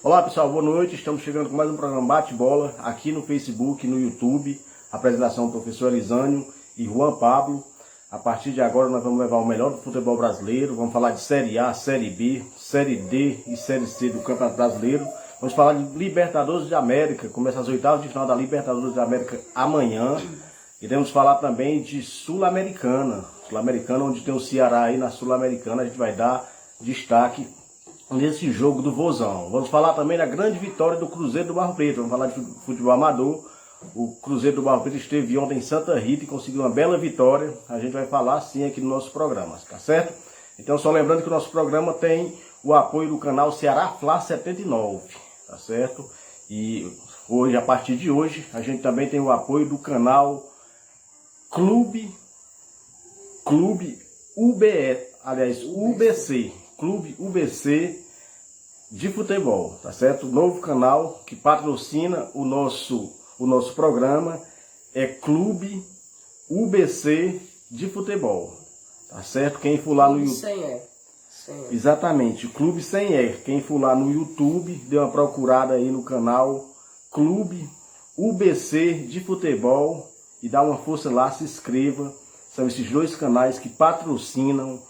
Olá pessoal, boa noite. Estamos chegando com mais um programa Bate-Bola aqui no Facebook, no YouTube. Apresentação do professor Elisânio e Juan Pablo. A partir de agora nós vamos levar o melhor do futebol brasileiro. Vamos falar de Série A, Série B, Série D e Série C do Campeonato Brasileiro. Vamos falar de Libertadores de América. Começa as oitavas de final da Libertadores de América amanhã. Iremos falar também de Sul-Americana. Sul-Americana, onde tem o Ceará aí na Sul-Americana. A gente vai dar destaque nesse jogo do Vozão. Vamos falar também da grande vitória do Cruzeiro do Barro Preto. Vamos falar de futebol amador. O Cruzeiro do Barro Preto esteve ontem em Santa Rita e conseguiu uma bela vitória. A gente vai falar sim aqui no nosso programa, tá certo? Então só lembrando que o nosso programa tem o apoio do canal Ceará Fla 79, tá certo? E hoje, a partir de hoje, a gente também tem o apoio do canal Clube UBC, Clube UBC de futebol, tá certo? Novo canal que patrocina o nosso programa é Clube UBC de futebol, tá certo? Quem for lá no YouTube, exatamente, Clube sem E. Quem for lá no YouTube, dê uma procurada aí no canal Clube UBC de futebol e dá uma força lá, se inscreva. São esses dois canais que patrocinam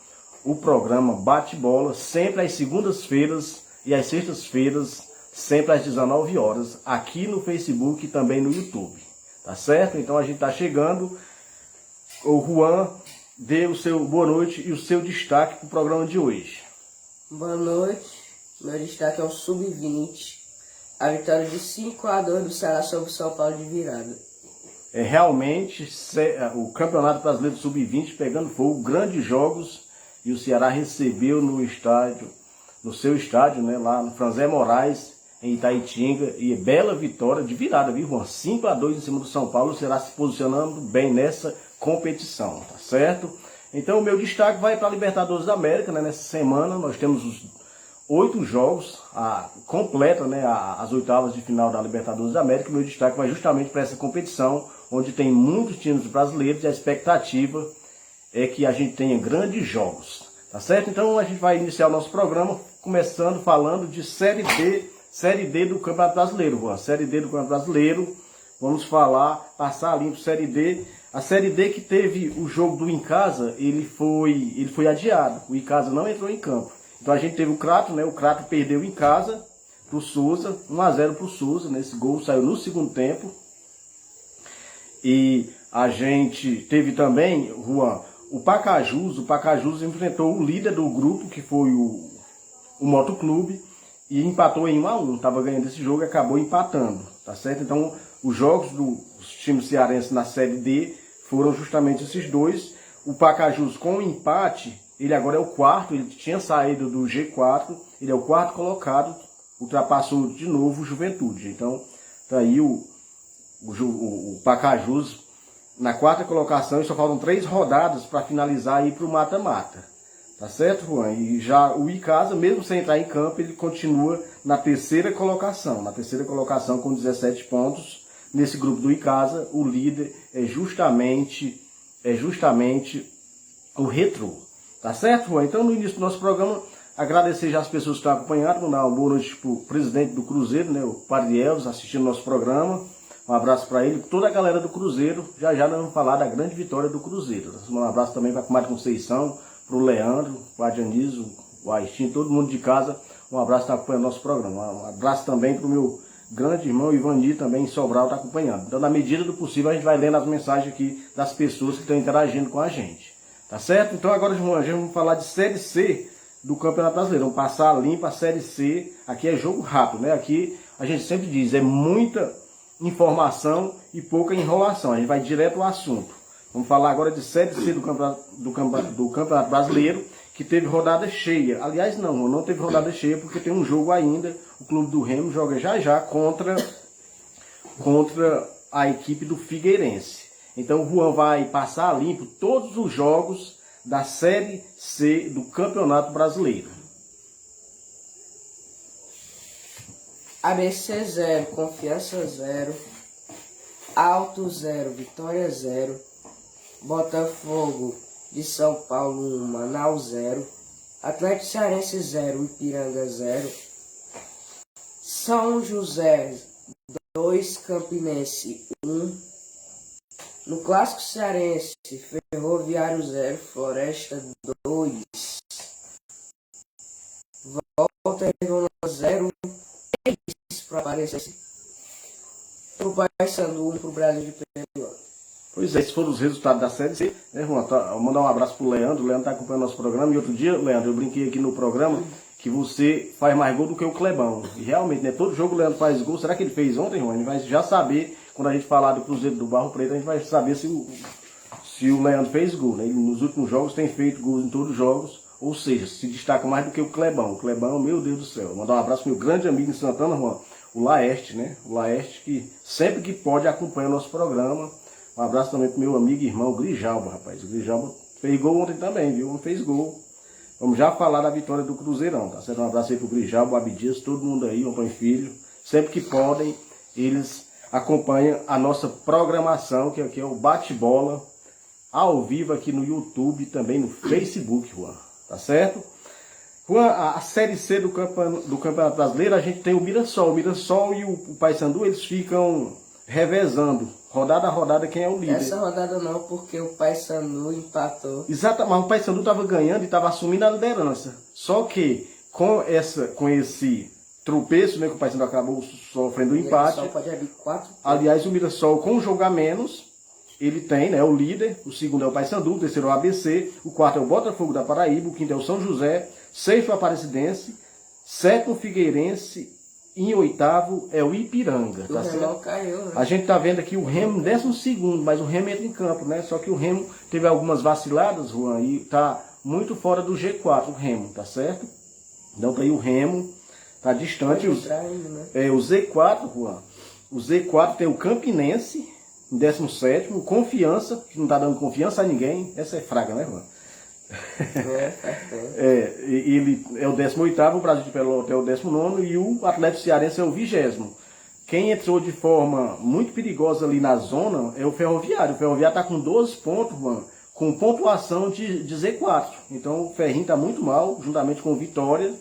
o programa Bate-Bola, sempre às segundas-feiras e às sextas-feiras, sempre às 19 horas, aqui no Facebook e também no YouTube. Tá certo? Então a gente tá chegando. O Juan, dê o seu boa noite e o seu destaque para o programa de hoje. Boa noite. Meu destaque é o Sub-20. A vitória de 5-2 do Ceará sobre o São Paulo de virada. Realmente o Campeonato Brasileiro Sub-20 pegando fogo, grandes jogos, e o Ceará recebeu no seu estádio, né, lá no Franzé Moraes, em Itaitinga, e bela vitória de virada, viu, Juan? 5-2 em cima do São Paulo. O Ceará se posicionando bem nessa competição, tá certo? Então o meu destaque vai para a Libertadores da América, né? Nessa semana nós temos os 8 jogos, completa, né, as oitavas de final da Libertadores da América. O meu destaque vai justamente para essa competição, onde tem muitos times brasileiros, e a expectativa é que a gente tenha grandes jogos, tá certo? Então a gente vai iniciar o nosso programa começando falando de Série D do Campeonato Brasileiro, Juan. Série D do Campeonato Brasileiro, vamos passar ali para Série D. A Série D que teve o jogo do Icasa, ele foi adiado. O Icasa não entrou em campo. Então a gente teve o Crato, né? O Crato perdeu em casa pro Souza, 1-0 pro Souza, nesse gol saiu no segundo tempo. E a gente teve também, Juan, o Pacajus enfrentou o líder do grupo, que foi o Motoclube, e empatou em 1-1. Estava ganhando esse jogo e acabou empatando, tá certo? Então os jogos dos times cearenses na Série D foram justamente esses dois. O Pacajus, com o empate, ele agora é o quarto, ele tinha saído do G4, ele é o quarto colocado, ultrapassou de novo o Juventude. Então tá aí o Pacajus na quarta colocação, e só faltam 3 rodadas para finalizar e ir para o mata-mata. Tá certo, Juan? E já o Icasa, mesmo sem entrar em campo, ele continua na terceira colocação. Na terceira colocação com 17 pontos. Nesse grupo do Icasa, o líder é justamente o Retrô. Tá certo, Juan? Então, no início do nosso programa, agradecer já as pessoas que estão acompanhando, mandar uma boa noite para o presidente do Cruzeiro, né, o Padre Elvis, assistindo o nosso programa. Um abraço para ele, toda a galera do Cruzeiro. Já nós vamos falar da grande vitória do Cruzeiro. Um abraço também para a comadre Conceição, para o Leandro, o Adianiso, o Aistim, todo mundo de casa. Um abraço, está acompanhando o nosso programa. Um abraço também para o meu grande irmão Ivani, também em Sobral, está acompanhando. Então, na medida do possível, a gente vai lendo as mensagens aqui das pessoas que estão interagindo com a gente. Tá certo? Então agora, João, já vamos falar de Série C do Campeonato Brasileiro. Vamos passar limpo a Série C. Aqui é jogo rápido, né? Aqui a gente sempre diz, é muita informação e pouca enrolação. A gente vai direto ao assunto. Vamos falar agora de Série C do Campeonato Brasileiro, que teve rodada cheia. Aliás, não teve rodada cheia, porque tem um jogo ainda. O Clube do Remo joga já contra a equipe do Figueirense. Então o Juan vai passar limpo todos os jogos da Série C do Campeonato Brasileiro. ABC 0, Confiança 0, Alto 0, Vitória 0, Botafogo de São Paulo 1, Manaus 0, Atlético Cearense 0, Ipiranga 0, São José 2, Campinense 1. No Clássico Cearense, Ferroviário 0, Floresta 2. Volta Redonda 0, para aparecer. Pro Paysandu 1 pro Brasil de Pelotas. Pois é, esses foram os resultados da Série C, né, Juan? Vou mandar um abraço pro Leandro. O Leandro tá acompanhando nosso programa. E outro dia, Leandro, eu brinquei aqui no programa que você faz mais gol do que o Clebão. E realmente, né? Todo jogo o Leandro faz gol. Será que ele fez ontem, Juan? A gente vai já saber, quando a gente falar do Cruzeiro do Barro Preto, a gente vai saber se o Leandro fez gol, né? Ele nos últimos jogos tem feito gols em todos os jogos. Ou seja, se destaca mais do que o Clebão. O Clebão, meu Deus do céu. Mandar um abraço pro meu grande amigo em Santana, Juan. O Laeste, né? O Laeste que sempre que pode acompanha o nosso programa. Um abraço também pro meu amigo e irmão Grijalbo, rapaz. O Grijalbo fez gol ontem também, viu? Não fez gol. Vamos já falar da vitória do Cruzeirão, tá certo? Um abraço aí pro Grijalbo, Abdias, todo mundo aí, o Antônio Filho. Sempre que podem, eles acompanham a nossa programação, que aqui é o Bate-Bola, ao vivo aqui no YouTube e também no Facebook, Juan. Tá certo? Juan, a Série C do Campeonato Brasileiro, a gente tem o Mirassol. O Mirassol e o Paysandu, eles ficam revezando. Rodada a rodada, quem é o líder. Essa rodada não, porque o Paysandu empatou. Exato, mas o Paysandu estava ganhando e estava assumindo a liderança. Só que com esse tropeço, né, que o Paysandu acabou sofrendo o empate. O Mirassol pode abrir 4. Aliás, o Mirassol com um jogo a menos, ele tem, né, o líder. O segundo é o Paysandu, o terceiro é o ABC, o quarto é o Botafogo da Paraíba, o quinto é o São José, sexto é o Aparecidense, sétimo o Figueirense. Em oitavo é o Ipiranga, tá certo? Caiu, né? A gente tá vendo aqui o Remo em 12º, mas o Remo entra em campo, né? Só que o Remo teve algumas vaciladas, Juan, e tá muito fora do G4, o Remo, tá certo? Então tá aí o Remo, tá distante. O Z4, Juan. O Z4 tem o Campinense em 17º, o Confiança, que não tá dando confiança a ninguém. Essa é fraca, né, Juan? Ele é o 18º, o Brasil de Pelotas é o 19º e o Atlético Cearense é o 20º. Quem entrou de forma muito perigosa ali na zona é o Ferroviário. O Ferroviário está com 12 pontos, mano, com pontuação de Z4. Então o Ferrinho está muito mal, juntamente com o Vitória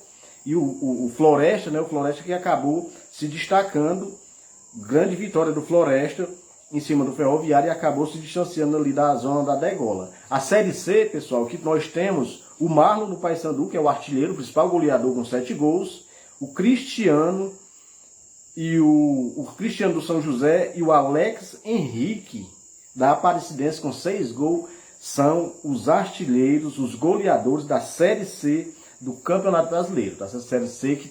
e o Floresta, né? O Floresta que acabou se destacando. Grande vitória do Floresta em cima do Ferroviário e acabou se distanciando ali da zona da degola. A Série C, pessoal, que nós temos o Marlon do Paysandu, que é o artilheiro, o principal goleador com 7 gols, o Cristiano e o Cristiano do São José e o Alex Henrique da Aparecidense com 6 gols, são os artilheiros, os goleadores da Série C do Campeonato Brasileiro. Essa Série C que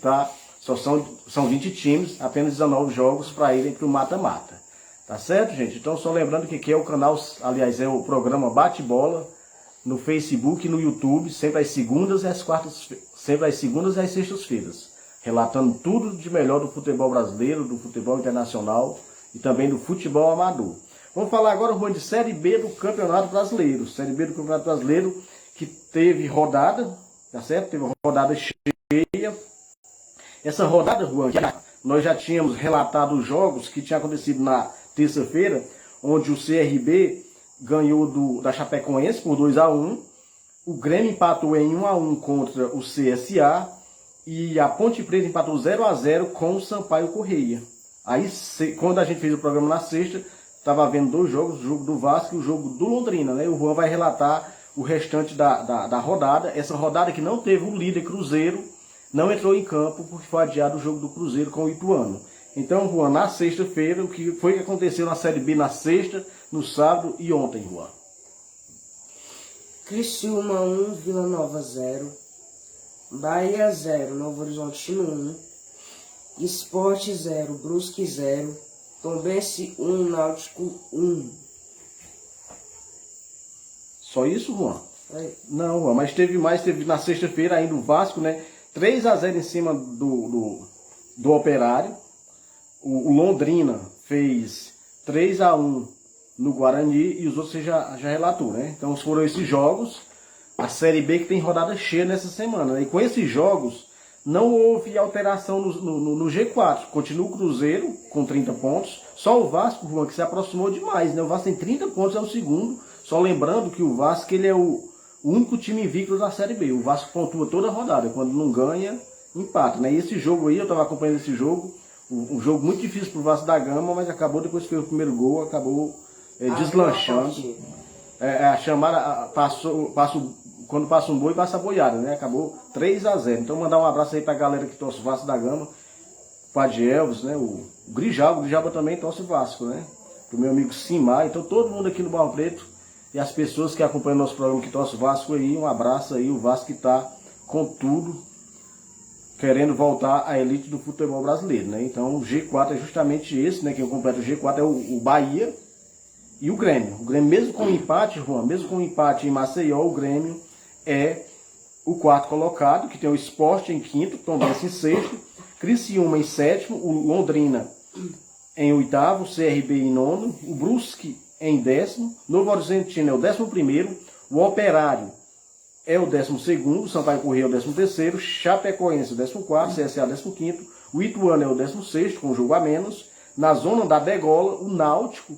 são 20 times, apenas 19 jogos para irem para o mata-mata. Tá certo, gente? Então, só lembrando que aqui é o canal, aliás, é o programa Bate-Bola no Facebook e no YouTube, sempre às segundas e às sextas-feiras, relatando tudo de melhor do futebol brasileiro, do futebol internacional e também do futebol amador. Vamos falar agora, Juan, de Série B do Campeonato Brasileiro. Série B do Campeonato Brasileiro que teve rodada, tá certo? Teve uma rodada cheia. Essa rodada, Juan, nós já tínhamos relatado os jogos que tinham acontecido na terça-feira, onde o CRB ganhou da Chapecoense por 2-1, o Grêmio empatou em 1-1 contra o CSA e a Ponte Preta empatou 0-0 com o Sampaio Correia. Aí, quando a gente fez o programa na sexta, estava vendo 2 jogos, o jogo do Vasco e o jogo do Londrina, né? O Juan vai relatar o restante da rodada. Essa rodada que não teve o líder Cruzeiro, não entrou em campo porque foi adiado o jogo do Cruzeiro com o Ituano. Então, Juan, na sexta-feira, o que foi que aconteceu na Série B na sexta, no sábado e ontem, Juan? Criciúma 1, Vila Nova 0, Bahia 0, Novo Horizontino 1, Sport 0, Brusque 0, Tombense 1, Náutico 1. Só isso, Juan? Aí. Não, Juan, mas teve mais, teve na sexta-feira ainda o Vasco, né? 3-0 em cima do Operário. O Londrina fez 3-1 no Guarani e os outros você já relatou, né? Então foram esses jogos, a Série B que tem rodada cheia nessa semana, né? E com esses jogos não houve alteração no G4. Continua o Cruzeiro com 30 pontos, só o Vasco, Juan, que se aproximou demais, né? O Vasco tem 30 pontos, é o segundo. Só lembrando que o Vasco ele é o único time invicto da Série B. O Vasco pontua toda a rodada, quando não ganha, empata, né? E esse jogo aí, eu estava acompanhando esse jogo, um jogo muito difícil pro Vasco da Gama, mas acabou, depois que fez o primeiro gol, acabou deslanchando. A chamada quando passa um boi, passa a boiada, né? Acabou 3-0. Então mandar um abraço aí pra galera que torce o Vasco da Gama, o Padre Elvis, né? O Grijaba também torce o Vasco, né? Pro meu amigo Simar, então todo mundo aqui no Barro Preto e as pessoas que acompanham nosso programa que torce o Vasco aí, um abraço aí, o Vasco que tá com tudo, querendo voltar à elite do futebol brasileiro, né? Então o G4 é justamente esse, né? Quem completa o G4 é o Bahia e o Grêmio. O Grêmio, mesmo com o empate, Juan, mesmo com o empate em Maceió, o Grêmio é o quarto colocado, que tem o Sport em quinto, Tombense em sexto, Criciúma em sétimo, o Londrina em oitavo, CRB em nono, o Brusque em décimo, Novo Horizontino é o 11º, o Operário é o 12º, Sampaio Corrêa é o 13º, Chapecoense o 14º, CSA o 15º, o Ituano é o 16º, com jogo a menos. Na zona da degola, o Náutico,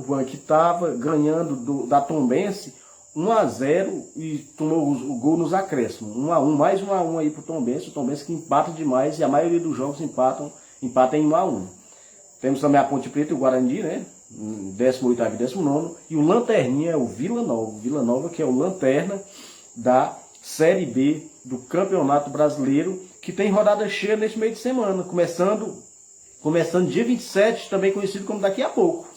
Juan, que estava ganhando da Tombense 1-0 e tomou o gol nos acréscimos. 1-1, mais 1-1 aí pro Tombense, o Tombense que empata demais e a maioria dos jogos empata em 1-1. Temos também a Ponte Preta e o Guarani, né? 18º e 19º. E o Lanterninha é o Vila Nova. O Vila Nova, que é o lanterna da Série B do Campeonato Brasileiro, que tem rodada cheia neste meio de semana. Começando dia 27, também conhecido como daqui a pouco.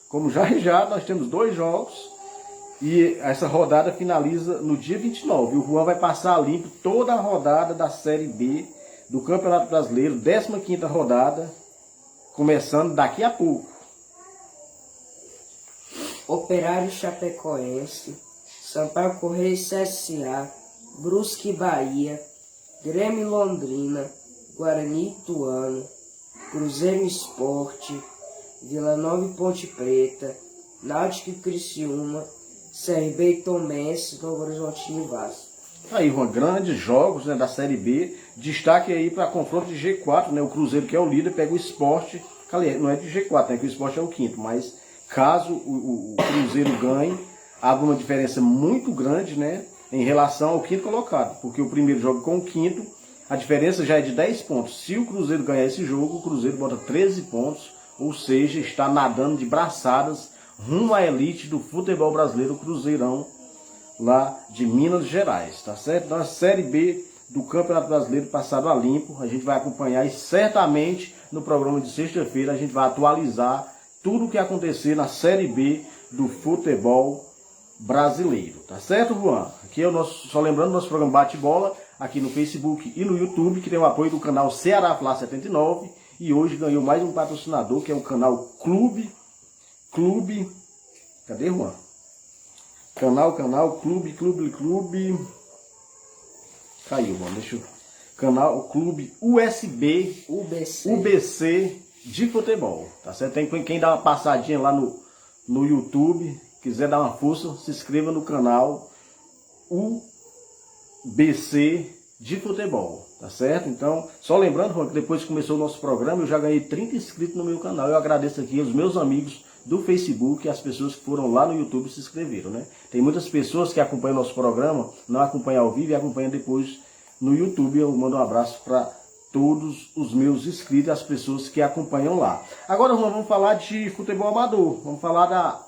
Como já nós temos 2 jogos. E essa rodada finaliza no dia 29. O Juan vai passar limpo toda a rodada da Série B do Campeonato Brasileiro. 15ª rodada. Começando daqui a pouco. Operário Chapecoense, Sampaio Corrêa e CSA, Brusque Bahia, Grêmio Londrina, Guarani Ituano, Cruzeiro Esporte, Vila Nova e Ponte Preta, Náutico e Criciúma, CRB e Tombense, Novo Horizontino e Vasco. Aí, Juan, grandes jogos, né, da Série B. Destaque aí para confronto de G4, né? O Cruzeiro, que é o líder, pega o Sport. Não é de G4, né? Que o Sport é o quinto. Mas caso o Cruzeiro ganhe, abre uma diferença muito grande, né? Em relação ao quinto colocado. Porque o primeiro joga com o quinto, a diferença já é de 10 pontos. Se o Cruzeiro ganhar esse jogo, o Cruzeiro bota 13 pontos. Ou seja, está nadando de braçadas rumo à elite do futebol brasileiro, o Cruzeirão, lá de Minas Gerais, tá certo? Na Série B do Campeonato Brasileiro, passado a limpo, a gente vai acompanhar e certamente no programa de sexta-feira a gente vai atualizar tudo o que acontecer na Série B do futebol brasileiro, tá certo, Juan? Aqui é o nosso, só lembrando, nosso programa Bate-Bola, aqui no Facebook e no YouTube, que tem o apoio do canal Ceará Fla 79, e hoje ganhou mais um patrocinador, que é o canal Clube, cadê, Juan? Canal, Clube. Caiu, mano, deixa eu... Canal, Clube UBC de futebol, tá certo? Tem quem dá uma passadinha lá no YouTube, quiser dar uma força, se inscreva no canal UBC de futebol, tá certo? Então, só lembrando, Juan, que depois que começou o nosso programa, eu já ganhei 30 inscritos no meu canal. Eu agradeço aqui aos meus amigos do Facebook e as pessoas que foram lá no YouTube e se inscreveram, né? Tem muitas pessoas que acompanham nosso programa, não acompanham ao vivo e acompanham depois no YouTube. Eu mando um abraço para todos os meus inscritos e as pessoas que acompanham lá. Agora vamos falar de futebol amador, vamos falar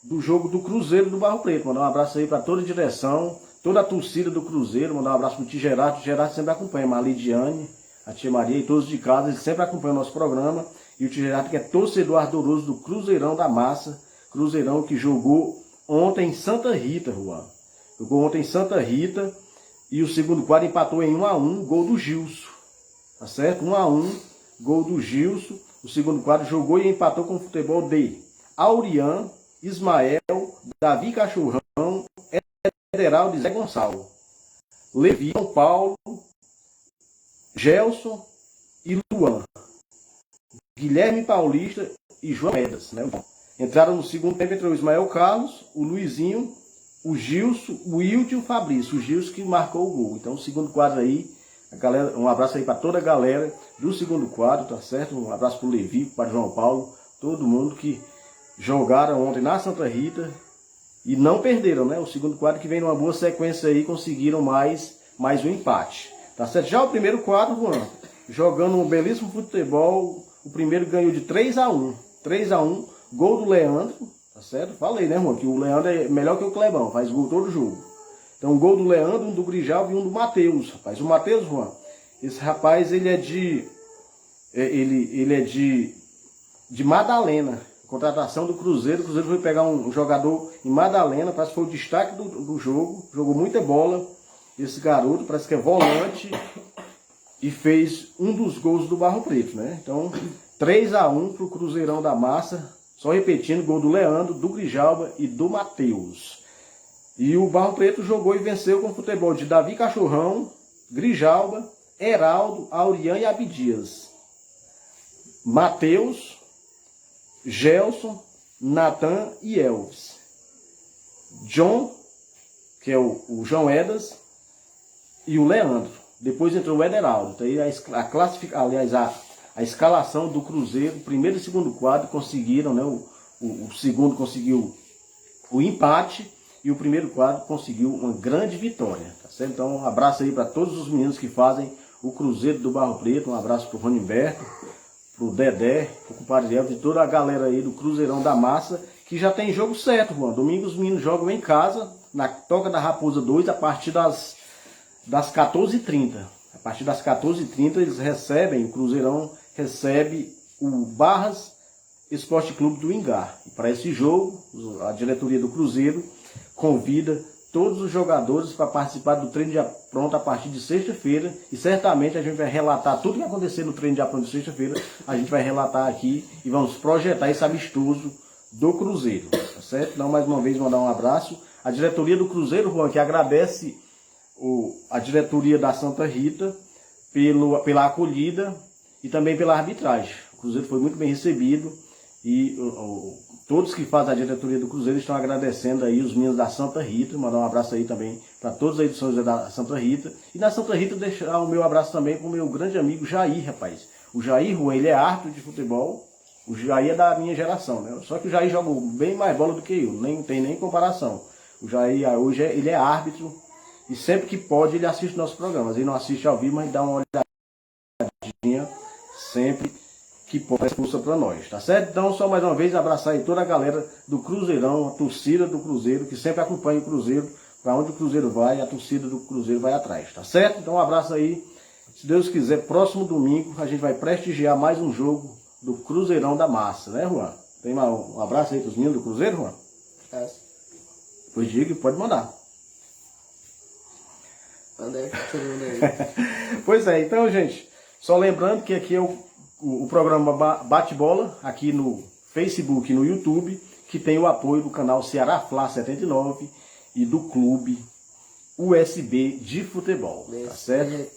do jogo do Cruzeiro do Barro Preto. Mandar um abraço aí para toda a direção, toda a torcida do Cruzeiro, mandar um abraço para o Tio Gerardo. O Gerardo sempre acompanha, a Lidiane, a Tia Maria e todos de casa, eles sempre acompanham o nosso programa. E o Tio Gerardo, que é torcedor ardoroso do Cruzeirão da Massa, Cruzeirão que jogou ontem em Santa Rita, Juan. Jogou ontem em Santa Rita e o segundo quadro empatou em 1-1, gol do Gilson. Tá certo? 1-1, gol do Gilson. O segundo quadro jogou e empatou com o futebol de Aurian, Ismael, Davi Cachorrão, Federal e Zé Gonçalo, Levi, São Paulo, Gelson e Luan, Guilherme Paulista e João Medas, né? Entraram no segundo tempo, entrou o Ismael Carlos, o Luizinho, o Gilson, o Wilde e o Fabrício. O Gilson que marcou o gol. Então o segundo quadro aí, a galera, um abraço aí para toda a galera do segundo quadro, tá certo? Um abraço pro Levi, para João Paulo, todo mundo que jogaram ontem na Santa Rita e não perderam, né? O segundo quadro que vem numa boa sequência aí, conseguiram mais um empate. Tá certo? Já o primeiro quadro, Juan, jogando um belíssimo futebol. O primeiro ganhou de 3-1. 3-1, gol do Leandro, tá certo? Falei, né, irmão, que o Leandro é melhor que o Clebão, faz gol todo jogo. Então, um gol do Leandro, um do Grijalva e um do Matheus, rapaz. O Matheus, Juan, esse rapaz, ele é de Madalena. Contratação do Cruzeiro. O Cruzeiro foi pegar um jogador em Madalena, parece que foi o destaque do jogo. Jogou muita bola. Esse garoto, parece que é volante. E fez um dos gols do Barro Preto, né? Então, 3-1 pro Cruzeirão da Massa. Só repetindo, gol do Leandro, do Grijalva e do Matheus. E o Barro Preto jogou e venceu com o futebol de Davi Cachorrão, Grijalva, Heraldo, Aurian e Abdias. Matheus, Gelson, Natan e Elvis. John, que é o João Edas, e o Leandro. Depois entrou o Ederaldo. Então, aí a escalação do Cruzeiro, primeiro e segundo quadro conseguiram, né? O segundo conseguiu o empate e o primeiro quadro conseguiu uma grande vitória. Tá certo? Então, um abraço aí para todos os meninos que fazem o Cruzeiro do Barro Preto. Um abraço para o Ronimberto, pro Dedé, pro compadre Elvis e toda a galera aí do Cruzeirão da Massa, que já tem jogo certo, mano. Domingo os meninos jogam em casa, na Toca da Raposa 2, a partir das 14h30. A partir das 14h30 eles recebem, o Cruzeirão recebe o Barras Esporte Clube do Ingá. E para esse jogo, a diretoria do Cruzeiro convida todos os jogadores para participar do treino de pronto a partir de sexta-feira. E certamente a gente vai relatar tudo que acontecer no treino de pronto de sexta-feira. A gente vai relatar aqui e vamos projetar esse amistoso do Cruzeiro. Tá certo? Então, mais uma vez, mandar um abraço. A diretoria do Cruzeiro, Juan, que agradece a diretoria da Santa Rita pela acolhida e também pela arbitragem. O Cruzeiro foi muito bem recebido e todos que fazem a diretoria do Cruzeiro estão agradecendo aí os meninos da Santa Rita. Mandar um abraço aí também para todas as edições da Santa Rita. E na Santa Rita deixar o meu abraço também para o meu grande amigo Jair, rapaz. O Jair, Juan, ele é árbitro de futebol. O Jair é da minha geração, né? Só que o Jair joga bem mais bola do que eu, nem tem nem comparação. O Jair hoje ele é árbitro e sempre que pode ele assiste nossos programas. Ele não assiste ao vivo, mas dá uma olhadinha sempre que pode, força para nós, tá certo? Então, só mais uma vez abraçar aí toda a galera do Cruzeirão, a torcida do Cruzeiro, que sempre acompanha o Cruzeiro. Para onde o Cruzeiro vai, a torcida do Cruzeiro vai atrás, tá certo? Então, um abraço aí. Se Deus quiser, próximo domingo a gente vai prestigiar mais um jogo do Cruzeirão da Massa, né, Juan? Tem um abraço aí para os meninos do Cruzeiro, Juan? Pois diga, pode mandar. Manda aí, todo mundo aí. Pois é, então, gente, só lembrando que aqui é o programa Bate-Bola, aqui no Facebook e no YouTube, que tem o apoio do canal Ceará Fla 79 e do Clube USB de Futebol, tá certo?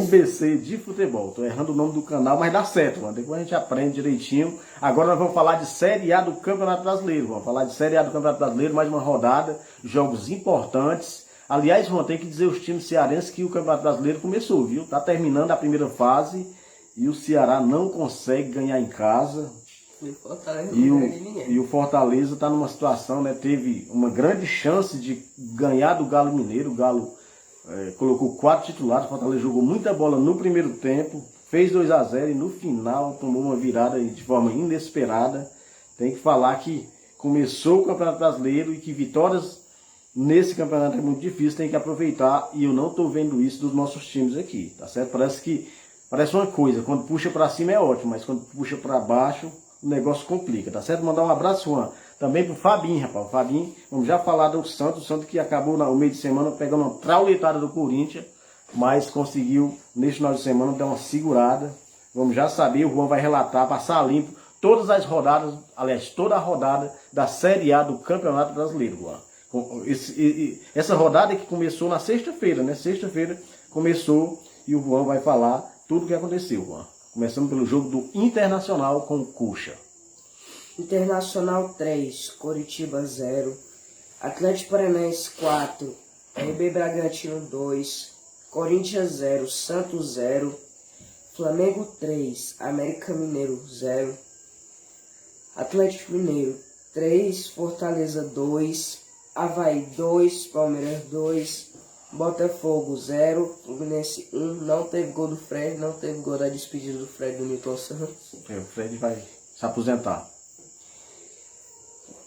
UBC de Futebol. Tô errando o nome do canal, mas dá certo, mano. Depois a gente aprende direitinho. Agora nós vamos falar de Série A do Campeonato Brasileiro. Vamos falar de Série A do Campeonato Brasileiro, mais uma rodada, jogos importantes. Aliás, Juan, tem que dizer os times cearenses que o Campeonato Brasileiro começou, viu? Tá terminando a primeira fase e o Ceará não consegue ganhar em casa. E o Fortaleza está numa situação, né? Teve uma grande chance de ganhar do Galo Mineiro. O Galo colocou 4 titulares. O Fortaleza jogou muita bola no primeiro tempo, fez 2-0 e no final tomou uma virada de forma inesperada. Tem que falar que começou o Campeonato Brasileiro e que vitórias nesse campeonato é muito difícil, tem que aproveitar. E eu não estou vendo isso dos nossos times aqui, tá certo? Parece uma coisa, quando puxa para cima é ótimo, mas quando puxa para baixo o negócio complica, tá certo? Mandar um abraço, Juan, também pro Fabinho, rapaz. O Fabinho, vamos já falar do Santos. O Santos que acabou no meio de semana pegando uma trauletada do Corinthians, mas conseguiu, neste final de semana, dar uma segurada. Vamos já saber, o Juan vai relatar, passar limpo todas as rodadas, aliás, toda a rodada da Série A do Campeonato Brasileiro, Juan. Essa rodada que começou na sexta-feira, né? Sexta-feira começou e o Juan vai falar tudo o que aconteceu, Juan. Começando pelo jogo do Internacional com o Cuxa. Internacional 3, Coritiba 0, Atlético Paranaense 4, RB Bragantino 2, Corinthians 0, Santos 0, Flamengo 3, América Mineiro 0, Atlético Mineiro 3, Fortaleza 2, Avaí 2, Palmeiras 2, Botafogo 0, Fluminense 1. Não teve gol do Fred, não teve gol da despedida do Fred do Newton Santos. O Fred vai se aposentar.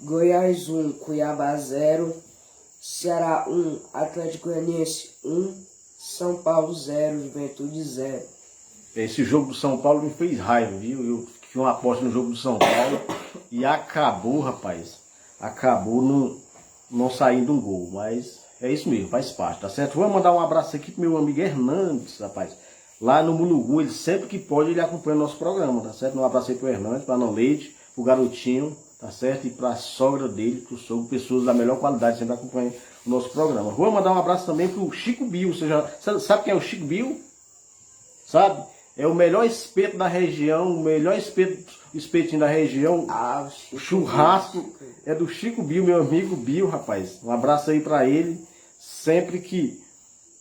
Goiás 1, Cuiabá 0. Ceará 1, Atlético Goianiense 1. São Paulo 0, Juventude 0. Esse jogo do São Paulo me fez raiva, viu? Eu fiz uma aposta no jogo do São Paulo e acabou, rapaz. Acabou não saindo um gol, mas é isso mesmo, faz parte, tá certo? Vou mandar um abraço aqui pro meu amigo Hernandes, rapaz. Lá no Mulugu, ele sempre que pode, ele acompanha o nosso programa, tá certo? Um abraço aí pro Hernandes, pra Ana Leite, pro garotinho, tá certo? E pra sogra dele, pro sogro, pessoas da melhor qualidade, sempre acompanham o nosso programa. Vou mandar um abraço também pro Chico Bill. Você sabe quem é o Chico Bill? Sabe? É o melhor espeto da região, o melhor espetinho da região. O churrasco é do Chico Bill, meu amigo Bill, rapaz. Um abraço aí pra ele. Sempre que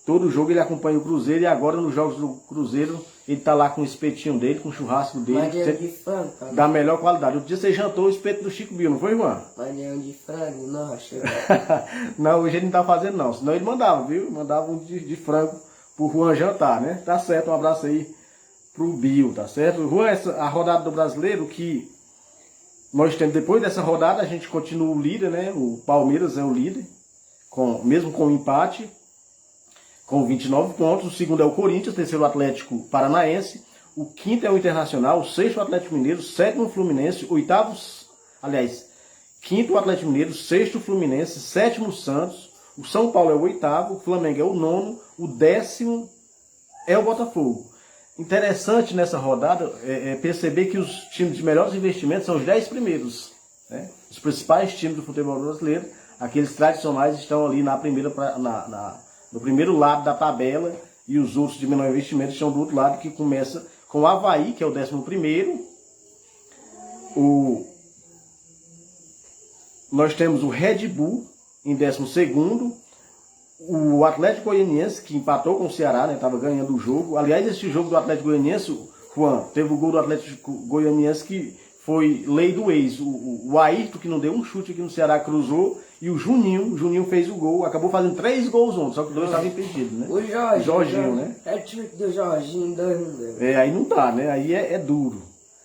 todo jogo ele acompanha o Cruzeiro, e agora nos jogos do Cruzeiro ele tá lá com o espetinho dele, com o churrasco dele. De frango, tá? Da melhor qualidade. Outro dia você jantou o espeto do Chico Bill, não foi, Juan? Maninho de frango, não, achei. Não, hoje ele não tá fazendo não. Senão ele mandava, viu? Mandava um de frango pro Juan jantar, né? Tá certo, um abraço aí pro Bill, tá certo? Juan, a rodada do Brasileiro que nós temos, depois dessa rodada, a gente continua o líder, né? O Palmeiras é o líder, mesmo com o empate, com 29 pontos. O segundo é o Corinthians, o terceiro o Atlético Paranaense, o quinto é o Internacional, o sexto o Atlético Mineiro, sétimo o Fluminense, quinto o Atlético Mineiro, sexto o Fluminense, sétimo o Santos, o São Paulo é o oitavo, o Flamengo é o nono, o décimo é o Botafogo. Interessante nessa rodada perceber que os times de melhores investimentos são os 10 primeiros. Né? Os principais times do futebol brasileiro, aqueles tradicionais, estão ali no primeiro lado da tabela, e os outros de menor investimento estão do outro lado, que começa com o Avaí, que é o 11º. Nós temos o Red Bull em 12º. O Atlético Goianiense, que empatou com o Ceará, né? Estava ganhando o jogo. Aliás, esse jogo do Atlético Goianiense, Juan, teve o gol do Atlético Goianiense que foi lei do ex. O Ayrton, que não deu um chute aqui no Ceará, cruzou. E o Juninho fez o gol. Acabou fazendo 3 gols ontem, só que 2 estavam impedidos, né? O Jorginho, né? É trick do Jorginho, 2 não deu. Aí não dá, né? Aí é duro.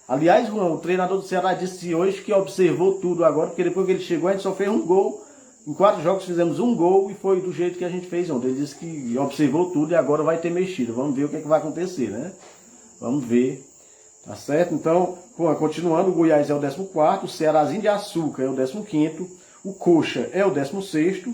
Aliás, Juan, o treinador do Ceará disse hoje que observou tudo agora, porque depois que ele chegou, a gente só fez um gol. Em 4 jogos fizemos um gol e foi do jeito que a gente fez ontem. Ele disse que observou tudo e agora vai ter mexido. Vamos ver o que, vai acontecer, né? Vamos ver. Tá certo? Então, continuando, o Goiás é o 14º, o Cearazinho de Açúcar é o 15º, o Coxa é o 16º,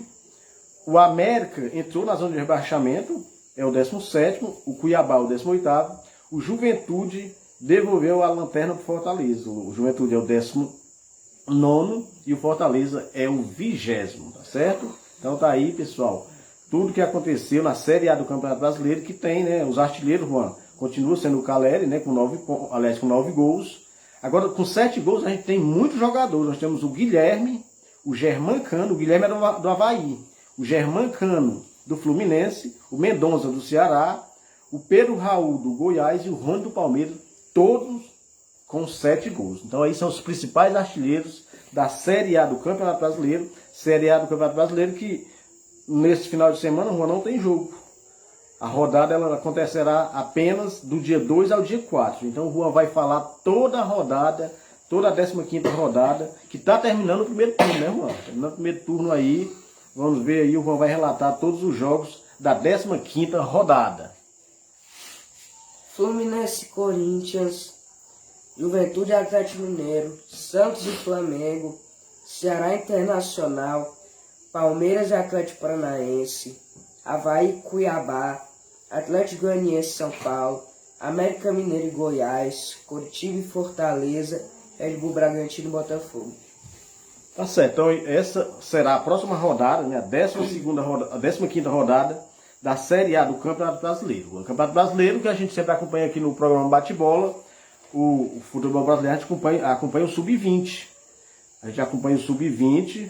o América entrou na zona de rebaixamento, é o 17º, o Cuiabá o 18º, o Juventude devolveu a lanterna para o Fortaleza. O Juventude é o 19º e o Fortaleza é o 20º, tá certo? Então tá aí, pessoal, tudo que aconteceu na Série A do Campeonato Brasileiro, que tem, né, os artilheiros, Juan, continua sendo o Caleri, né, com 9 gols. Agora, com 7 gols, a gente tem muitos jogadores. Nós temos o Guilherme, o Germancano, o Guilherme é do Avaí, o Germancano do Fluminense, o Mendonça do Ceará, o Pedro Raul do Goiás e o Rony do Palmeiras, todos com 7 gols. Então aí são os principais artilheiros da Série A do Campeonato Brasileiro. Série A do Campeonato Brasileiro que nesse final de semana, Juan, não tem jogo. A rodada ela acontecerá apenas do dia 2 ao dia 4. Então o Juan vai falar toda a rodada, toda a 15ª rodada, que está terminando o primeiro turno, né, Juan? Terminando o primeiro turno aí. Vamos ver aí, o Juan vai relatar todos os jogos da 15ª rodada. Fluminense, Corinthians, Juventude, Atlético Mineiro, Santos e Flamengo, Ceará Internacional, Palmeiras e Atlético Paranaense, Avaí, Cuiabá, Atlético Goianiense, São Paulo, América Mineiro e Goiás, Coritiba e Fortaleza, Red Bull, Bragantino e Botafogo. Tá certo, então essa será a próxima rodada, né, a 15ª rodada da Série A do Campeonato Brasileiro. O Campeonato Brasileiro que a gente sempre acompanha aqui no programa Bate-Bola, o futebol brasileiro, a gente acompanha o Sub-20. A gente acompanha o Sub-20,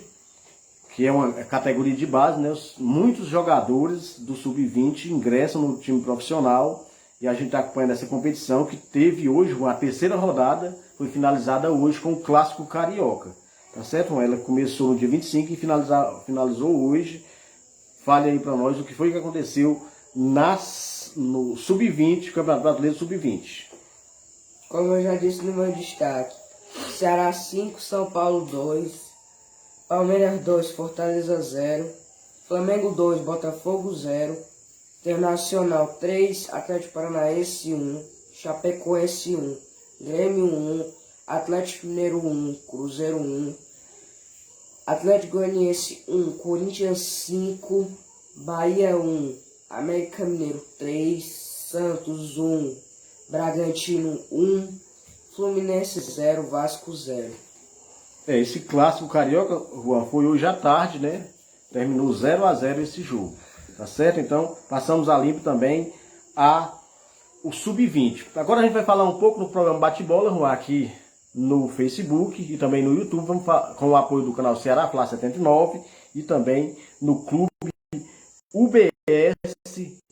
que é uma categoria de base, né? Muitos jogadores do Sub-20 ingressam no time profissional e a gente está acompanhando essa competição que teve hoje, a 3ª rodada, foi finalizada hoje com o Clássico Carioca. Tá certo? Ela começou no dia 25 e finalizou hoje. fale aí para nós o que foi que aconteceu no Sub-20, Campeonato Brasileiro Sub-20. Como eu já disse no meu destaque, Ceará 5, São Paulo 2, Palmeiras 2, Fortaleza 0, Flamengo 2, Botafogo 0, Internacional 3, Atlético Paranaense 1, Chapecoense 1, Grêmio 1, Atlético Mineiro 1, Cruzeiro 1, Atlético Goianiense 1, Corinthians 5, Bahia 1, América Mineiro 3, Santos 1, Bragantino 1, Fluminense 0, Vasco 0. Esse clássico carioca, Juan, foi hoje à tarde, né? Terminou 0-0 esse jogo, tá certo? Então, passamos a limpo também o Sub-20. Agora a gente vai falar um pouco no programa Bate-Bola, Juan, aqui no Facebook e também no YouTube, vamos com o apoio do canal Ceará Fla 79 e também no Clube UBS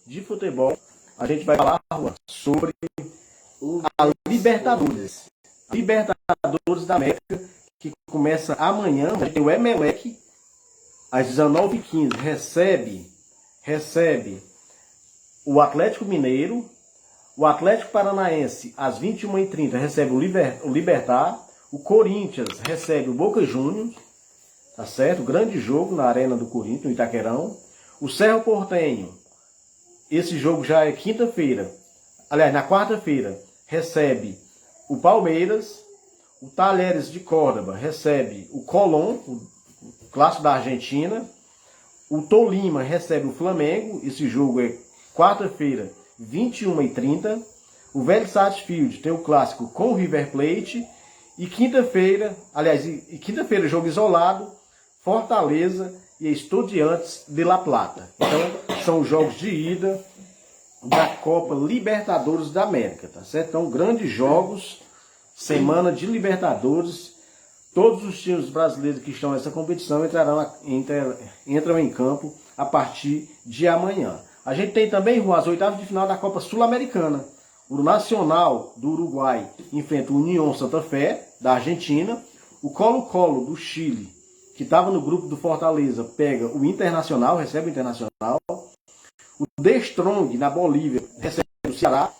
de futebol. A gente vai falar, Juan, sobre a Libertadores. Libertadores da América, que começa amanhã. Tem o Emelec, às 19h15, recebe o Atlético Mineiro. O Atlético Paranaense, às 21h30, recebe o Libertad. O Corinthians recebe o Boca Juniors, tá certo? Grande jogo na Arena do Corinthians, no Itaquerão. O Cerro Porteño, esse jogo já é quinta-feira. Aliás, na quarta-feira, recebe o Palmeiras. O Talheres de Córdoba recebe o Colón, o clássico da Argentina. O Tolima recebe o Flamengo. Esse jogo é quarta-feira, 21h30. O Vélez Sarsfield tem o clássico com o River Plate. E quinta-feira, quinta-feira, jogo isolado, Fortaleza e Estudiantes de La Plata. Então, são os jogos de ida da Copa Libertadores da América, tá certo? Então, grandes jogos, semana de Libertadores. Todos os times brasileiros que estão nessa competição entram em campo a partir de amanhã. A gente tem também, Juan, as oitavas de final da Copa Sul-Americana. O Nacional do Uruguai enfrenta o União Santa Fé, da Argentina. O Colo-Colo do Chile, que estava no grupo do Fortaleza, pega o Internacional, recebe o Internacional. O The Strong, na Bolívia, recebe o Ceará.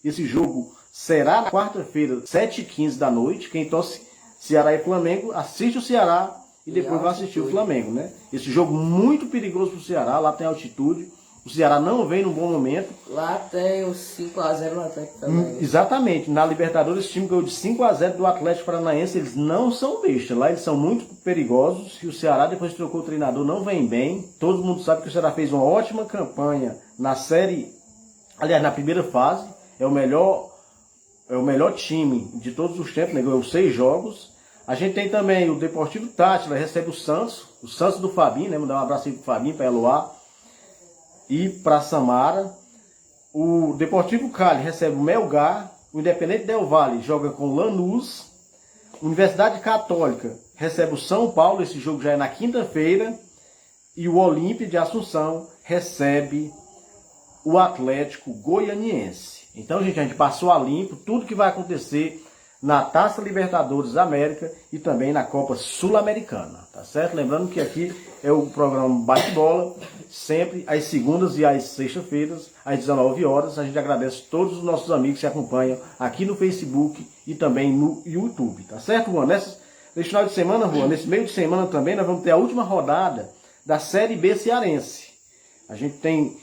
Esse jogo será na quarta-feira, 7h15 da noite. Quem torce Ceará e Flamengo, assiste o Ceará e depois vai assistir o Flamengo, né? Esse jogo muito perigoso para o Ceará, lá tem altitude. O Ceará não vem num bom momento. Lá tem o 5-0 no Atlético também. Exatamente. Na Libertadores, esse time ganhou de 5-0 do Atlético Paranaense. Eles não são bestas. Lá eles são muito perigosos. E o Ceará, depois que trocou o treinador, não vem bem. Todo mundo sabe que o Ceará fez uma ótima campanha na série. Aliás, na primeira fase. É o melhor time de todos os tempos, né? Ganhou 6 jogos. A gente tem também o Deportivo Táchira, recebe o Santos do Fabinho, né? Mandar um abraço aí pro Fabinho, para Eloá e para Samara. O Deportivo Cali recebe o Melgar. O Independente Del Valle joga com o Lanús. Universidade Católica recebe o São Paulo. Esse jogo já é na quinta-feira. E o Olímpia de Assunção recebe o Atlético Goianiense. Então, gente, a gente passou a limpo tudo que vai acontecer na Taça Libertadores da América e também na Copa Sul-Americana, tá certo? Lembrando que aqui é o programa Bate-Bola, sempre às segundas e às sextas-feiras, às 19 horas. A gente agradece todos os nossos amigos que acompanham aqui no Facebook e também no YouTube, tá certo, Juan? Nesse final de semana, Juan, nesse meio de semana também, nós vamos ter a última rodada da Série B cearense. A gente tem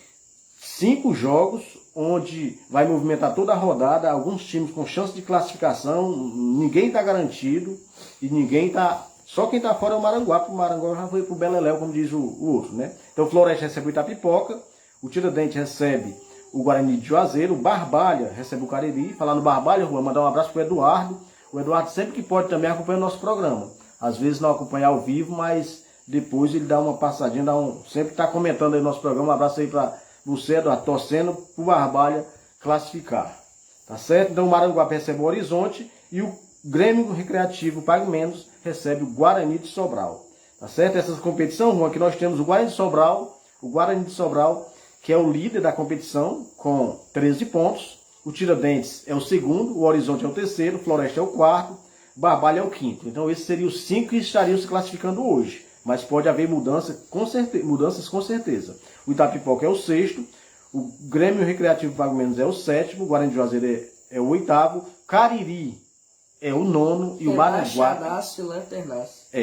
5 jogos, onde vai movimentar toda a rodada, alguns times com chance de classificação, ninguém está garantido, e ninguém está... Só quem está fora é o Maranguá, porque o Maranguá já foi para o Beleléu, como diz o outro, né? Então o Floresta recebe o Itapipoca, o Tiradentes recebe o Guarani de Juazeiro, o Barbalha recebe o Cariri. Falar no Barbalha, Juan, mandar um abraço para o Eduardo. O Eduardo sempre que pode também acompanha o nosso programa. Às vezes não acompanha ao vivo, mas depois ele dá uma passadinha, sempre está comentando aí o nosso programa. Um abraço aí para você, Eduardo, torcendo para o Barbalha classificar. Tá certo? Então o Maranguape recebe o Horizonte e o Grêmio Recreativo Pague Menos recebe o Guarani de Sobral. Tá certo? Essa competição, Juan, que nós temos o Guarani de Sobral, que é o líder da competição com 13 pontos. O Tiradentes é o segundo, o Horizonte é o terceiro, o Floresta é o quarto, o Barbalha é o quinto. Então esses seriam os 5 que estariam se classificando hoje. mas pode haver mudanças com certeza. O Itapipoca é o sexto, o Grêmio Recreativo Pago Menos é o sétimo, o Guarani de Juazeiro é o oitavo, Cariri é o nono e o Maranguape...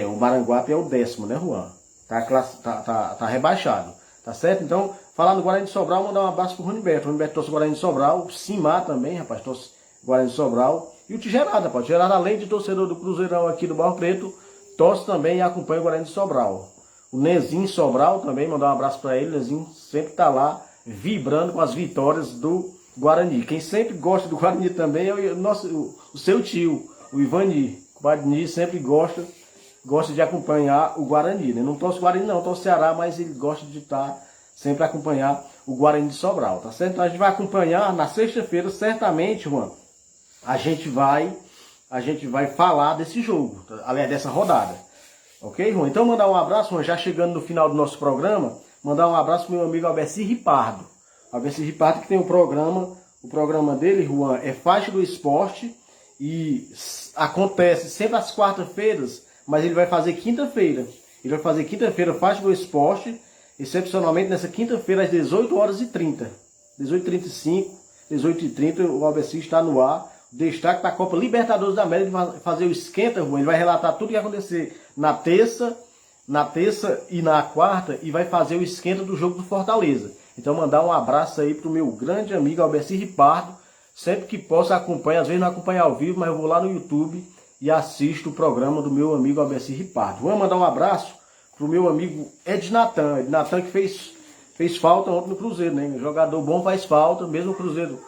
o Maranguape é o décimo, né, Juan? Tá rebaixado, tá certo? Então, falar no Guarani de Sobral, mandar um abraço pro Roniberto. O Roniberto torce o Guarani de Sobral, o Simar também, rapaz, torce o Guarani de Sobral. E o Tigerada, rapaz. O Tigerada, além de torcedor do Cruzeirão aqui do Barro Preto, torce também e acompanha o Guarani de Sobral. O Nezinho Sobral também, mandar um abraço para ele. O Nezinho sempre tá lá, vibrando com as vitórias do Guarani. Quem sempre gosta do Guarani também é o seu tio, o Ivani. O Guarani sempre gosta de acompanhar o Guarani, né? Não torce o Guarani não, torce o Ceará, mas ele gosta de estar sempre acompanhar o Guarani de Sobral, tá certo? Então a gente vai acompanhar na sexta-feira, certamente, Juan, a gente vai falar desse jogo, aliás, dessa rodada, ok, Juan? Então mandar um abraço, Juan, já chegando no final do nosso programa, mandar um abraço pro meu amigo Albeci Ripardo. Albeci Ripardo que tem o programa dele, Juan, é Faixa do Esporte, e acontece sempre às quartas-feiras, mas ele vai fazer quinta-feira. Ele vai fazer quinta-feira Faixa do Esporte, excepcionalmente nessa quinta-feira às 18h30. 18h35, 18h30, o Albeci está no ar. Destaque para a Copa Libertadores da América, ele vai fazer o esquenta, ele vai relatar tudo o que vai acontecer na terça e na quarta, e vai fazer o esquenta do jogo do Fortaleza. Então mandar um abraço aí pro meu grande amigo Albeci Ripardo, sempre que possa acompanha, às vezes não acompanha ao vivo, mas eu vou lá no YouTube e assisto o programa do meu amigo Albeci Ripardo. Vou mandar um abraço pro meu amigo Ednatan que fez falta ontem no Cruzeiro, né? Um jogador bom faz falta, mesmo o Cruzeiro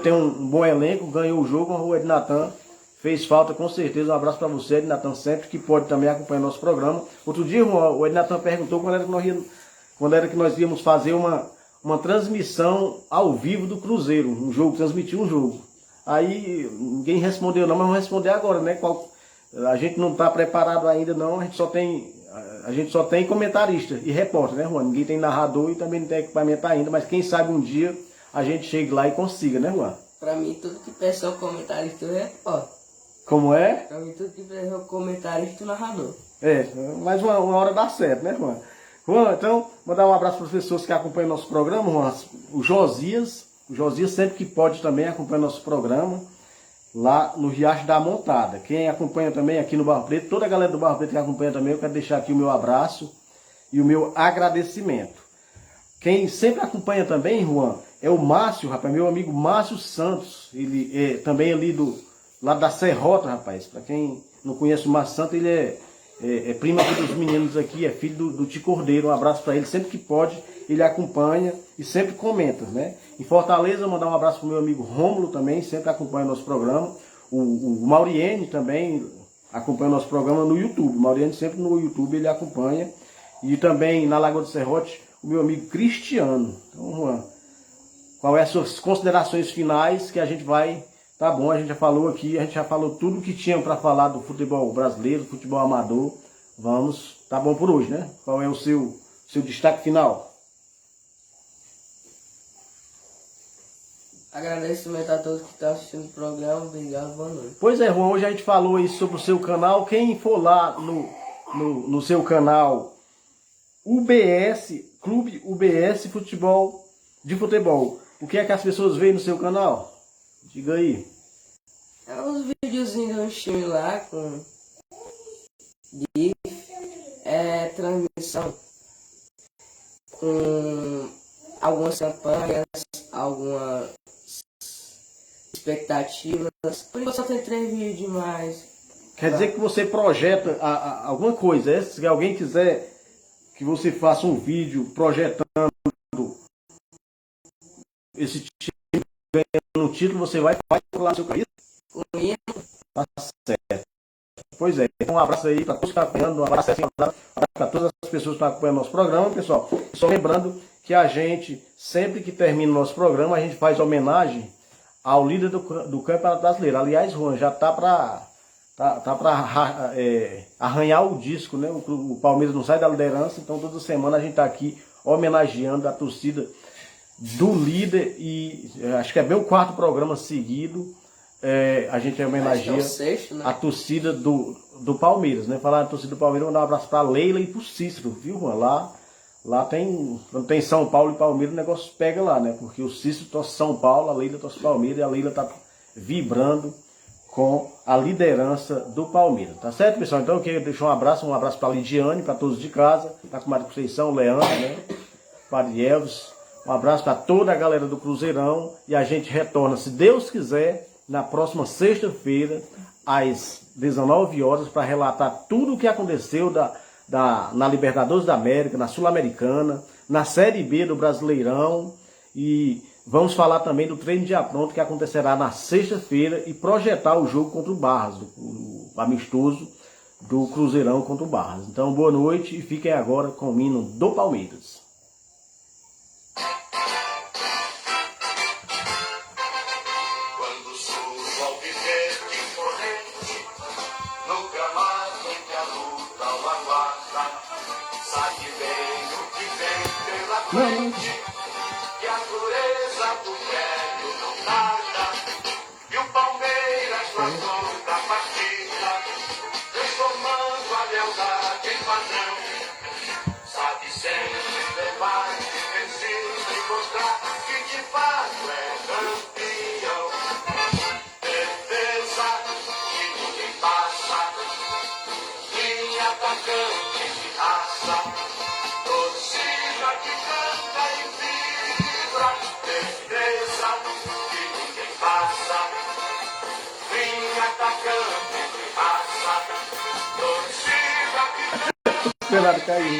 tem um bom elenco, ganhou o jogo, o Ednatan fez falta com certeza. Um abraço para você, Ednatan, sempre que pode também acompanhar nosso programa. Outro dia o Ednatan perguntou quando era que nós íamos fazer uma transmissão ao vivo do Cruzeiro, transmitir um jogo. Aí ninguém respondeu não, mas vamos responder agora, né? A gente não está preparado ainda não, a gente só tem comentarista e repórter, né, Juan? Ninguém tem narrador e também não tem equipamento ainda, mas quem sabe um dia a gente chegue lá e consiga, né, Juan? Pra mim, tudo que peça é o comentarista e o repórter. Como é? Pra mim, tudo que peça é o comentarista e o narrador. Mas uma hora dá certo, né, Juan? Juan, então, mandar um abraço para as pessoas que acompanham nosso programa, Juan. O Josias sempre que pode também acompanha nosso programa lá no Riacho da Montada. Quem acompanha também aqui no Barro Preto, toda a galera do Barro Preto que acompanha também, eu quero deixar aqui o meu abraço e o meu agradecimento. Quem sempre acompanha também, Juan, é o Márcio, rapaz, meu amigo Márcio Santos. Ele é também ali do lado da Serrota, rapaz. Para quem não conhece o Márcio Santos, ele é primo aqui dos meninos aqui, é filho do Ti Cordeiro. Um abraço para ele, sempre que pode, ele acompanha e sempre comenta, né? Em Fortaleza, mandar um abraço pro meu amigo Rômulo também, sempre acompanha o nosso programa. O Mauriene também acompanha o nosso programa no YouTube. O Mauriene sempre no YouTube ele acompanha. E também na Lagoa do Serrote, o meu amigo Cristiano. Então, Juan, qual é as suas considerações finais que a gente vai... Tá bom, a gente já falou aqui, a gente já falou tudo que tinha para falar do futebol brasileiro, do futebol amador. Tá bom por hoje, né? Qual é o seu destaque final? Agradecimento a todos que estão assistindo o programa. Obrigado, boa noite. Pois é, Juan, hoje a gente falou aí sobre o seu canal. Quem for lá no seu canal UBS, Clube UBS de Futebol, o que é que as pessoas veem no seu canal? Diga aí. É uns videozinhos do time lá com GIF, transmissão com algumas campanhas, algumas expectativas. Por enquanto só tem 3 vídeos demais. Quer dizer que você projeta alguma coisa, se alguém quiser que você faça um vídeo projetando esse time ganhando um título, você vai lá no seu país? Tá certo. Pois é, um abraço aí para todos que estão acompanhando, um abraço para todas as pessoas que estão acompanhando nosso programa, pessoal. Só lembrando que a gente, sempre que termina o nosso programa, a gente faz homenagem ao líder do Campeonato Brasileiro. Aliás, Juan, já tá para arranhar o disco, né? O Palmeiras não sai da liderança, então toda semana a gente está aqui homenageando a torcida do líder e acho que é bem o 4º programa seguido. a gente Acho que é homenageia o sexto, né? a torcida do Palmeiras, né? Falar na torcida do Palmeiras, mandar um abraço pra Leila e pro Cícero, viu, Juan? Lá tem, quando tem São Paulo e Palmeiras, o negócio pega lá, né? Porque o Cícero torce São Paulo, a Leila torce Palmeiras e a Leila tá vibrando com a liderança do Palmeiras, tá certo, pessoal? Então eu queria deixar um abraço pra Lidiane, pra todos de casa, pra comadre Conceição, Leandro, né? Padre Elvis, um abraço para toda a galera do Cruzeirão e a gente retorna, se Deus quiser, na próxima sexta-feira, às 19 horas, para relatar tudo o que aconteceu na Libertadores da América, na Sul-Americana, na Série B do Brasileirão, e vamos falar também do treino de apronto que acontecerá na sexta-feira e projetar o jogo contra o Barras, o amistoso do Cruzeirão contra o Barras. Então, boa noite e fiquem agora com o hino do Palmeiras. Não. Que a dureza do velho não tarda, e o Palmeiras passou da partida, transformando a lealdade em padrão. Sabe sempre levar defensivo e mostrar que de fato é campeão. Defesa que ninguém passa, linha atacante de raça. Torcida que canta e vibra, defesa que ninguém passa, linha atacante de raça, torcida que canta. Esperado cair.